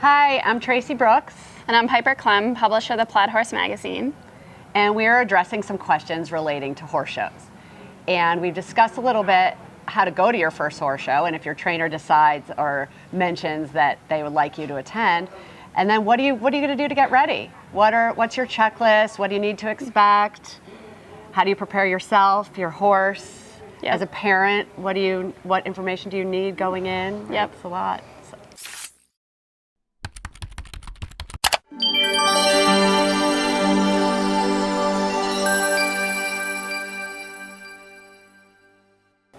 Hi, I'm Traci Brooks. And I'm Piper Klemm, publisher of the Plaid Horse magazine. And we are addressing some questions relating to horse shows. And we've discussed a little bit how to go to your first horse show, and if your trainer decides or mentions that they would like you to attend. And then what are you going to do to get ready? What's your checklist? What do you need to expect? How do you prepare yourself, your horse? Yep. As a parent, what information do you need going in? Yep. It's a lot.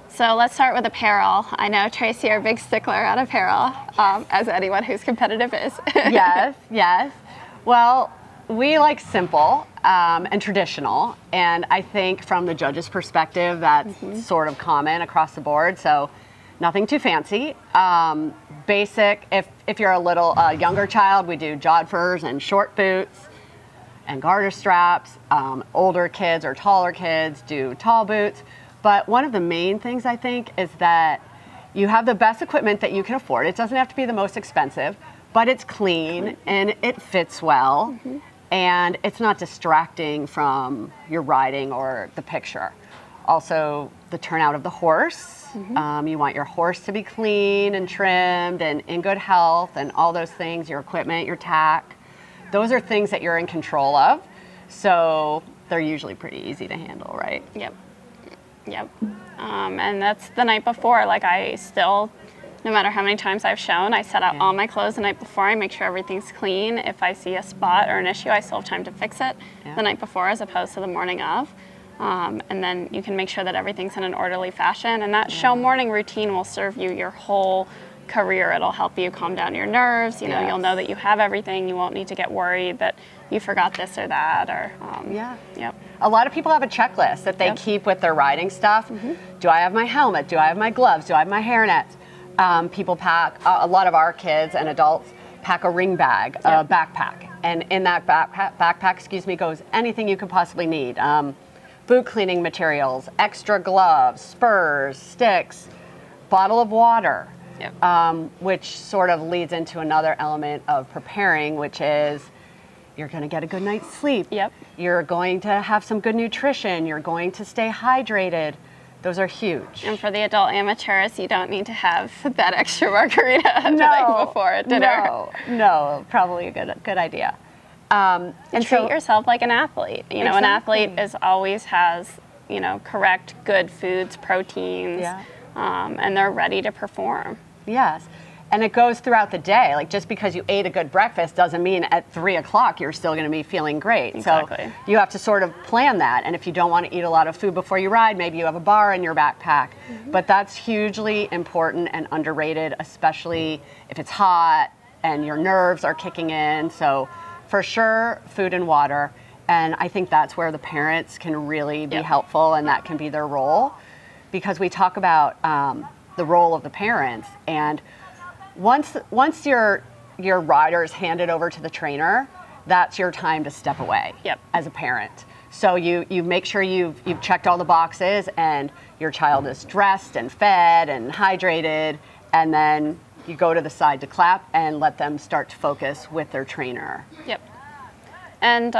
So let's start with apparel. I know, Traci, you're a big stickler on apparel, as anyone who's competitive is. Yes. Well, we like simple and traditional, and I think from the judge's perspective, that's sort of common across the board. So nothing too fancy. Basic. If you're a little younger child, we do jodhpurs and short boots and garter straps. Older kids or taller kids do tall boots. But one of the main things I think is that you have the best equipment that you can afford. It doesn't have to be the most expensive, but it's clean and it fits well, and it's not distracting from your riding or the picture. Also, the turnout of the horse. You want your horse to be clean and trimmed and in good health, and all those things, your equipment, your tack. Those are things that you're in control of, so they're usually pretty easy to handle, right? Yep. And that's the night before. Like, I still, no matter how many times I've shown, I set out all my clothes the night before. I make sure everything's clean. If I see a spot or an issue, I still have time to fix it the night before as opposed to the morning of. And then you can make sure that everything's in an orderly fashion. And that show morning routine will serve you your whole career. It'll help you calm down your nerves. You'll know that you have everything. You won't need to get worried that you forgot this or that. Or Yep. A lot of people have a checklist that they keep with their riding stuff. Do I have my helmet? Do I have my gloves? Do I have my hairnets? People pack, a lot of our kids and adults pack a ring bag, a backpack. And in that backpack, goes anything you could possibly need. Boot cleaning materials, extra gloves, spurs, sticks, bottle of water. Which sort of leads into another element of preparing, which is you're going to get a good night's sleep. You're going to have some good nutrition. You're going to stay hydrated. Those are huge. And for the adult amateurs, you don't need to have that extra margarita the night before at dinner. No, probably a good idea. And treat yourself like an athlete. An athlete always has, correct, good foods, proteins, and they're ready to perform. Yes. And it goes throughout the day. Like, just because you ate a good breakfast doesn't mean at 3 o'clock you're still going to be feeling great. Exactly. So you have to sort of plan that. And if you don't want to eat a lot of food before you ride, maybe you have a bar in your backpack. But that's hugely important and underrated, especially if it's hot and your nerves are kicking in. So for sure, food and water. And I think that's where the parents can really be helpful, and that can be their role. Because we talk about the role of the parents, and once your rider is handed over to the trainer, that's your time to step away as a parent. So you make sure you've checked all the boxes and your child is dressed and fed and hydrated, and then you go to the side to clap and let them start to focus with their trainer. And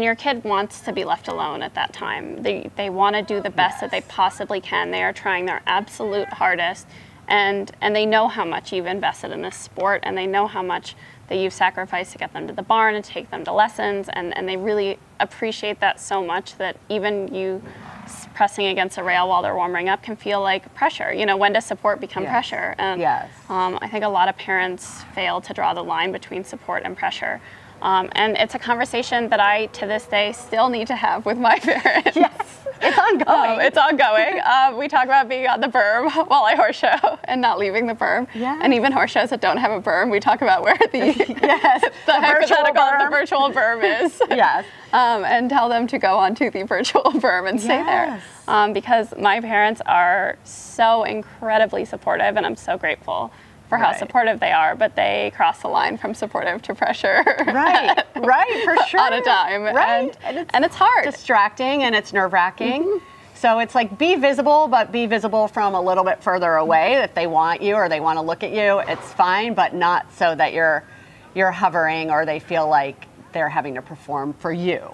your kid wants to be left alone at that time. They want to do the best that they possibly can. They are trying their absolute hardest. And they know how much you've invested in this sport, and they know how much that you've sacrificed to get them to the barn and take them to lessons, and they really appreciate that so much that even you pressing against a rail while they're warming up can feel like pressure. When does support become pressure? And I think a lot of parents fail to draw the line between support and pressure. And it's a conversation that I, to this day, still need to have with my parents. It's ongoing. We talk about being on the berm while I horse show and not leaving the berm. And even horse shows that don't have a berm, we talk about where the virtual berm is. And tell them to go onto the virtual berm and stay there. Because my parents are so incredibly supportive, and I'm so grateful for how supportive they are, but they cross the line from supportive to pressure. Right, for sure. On a dime. And it's hard. Distracting, and it's nerve-wracking. So it's like, be visible, but be visible from a little bit further away. If they want you or they want to look at you, it's fine, but not so that you're you're hovering or they feel like they're having to perform for you.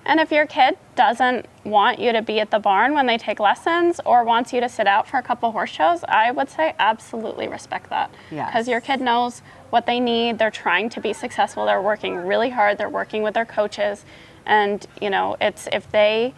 And if your kid doesn't want you to be at the barn when they take lessons or wants you to sit out for a couple horse shows, I would say absolutely respect that. Yes. Because your kid knows what they need. They're trying to be successful. They're working really hard. They're working with their coaches. And, you know, it's if they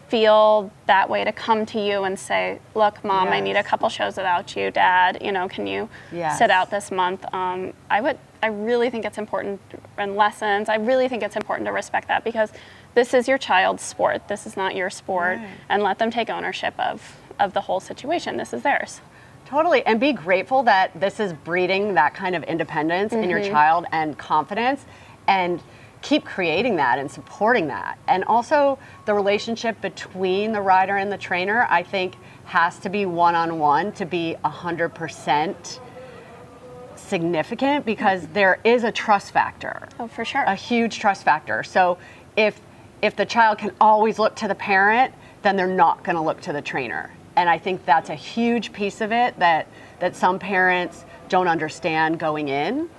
feel that way to come to you and say, look, Mom, I need a couple shows without you. Dad, you know, can you sit out this month? I really think it's important, and lessons, I really think it's important to respect that, because this is your child's sport. This is not your sport. Right. And let them take ownership of the whole situation. This is theirs. Totally, and be grateful that this is breeding that kind of independence in your child and confidence, and keep creating that and supporting that. And also the relationship between the rider and the trainer, I think, has to be one-on-one to be 100% significant, because there is a trust factor. Oh, for sure. A huge trust factor. So if the child can always look to the parent, then they're not going to look to the trainer. And I think that's a huge piece of it that some parents don't understand going in,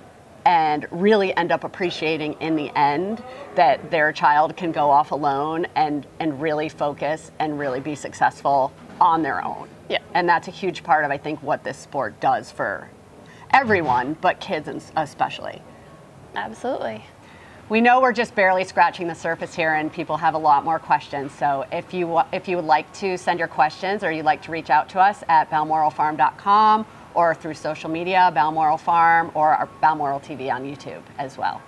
and really end up appreciating in the end that their child can go off alone and really focus and really be successful on their own. Yeah. And that's a huge part of, I think, what this sport does for everyone, but kids especially. Absolutely. We know we're just barely scratching the surface here, and people have a lot more questions. So if you would like to send your questions, or you'd like to reach out to us at balmoralfarm.com, or through social media, Balmoral Farm, or our Balmoral TV on YouTube as well.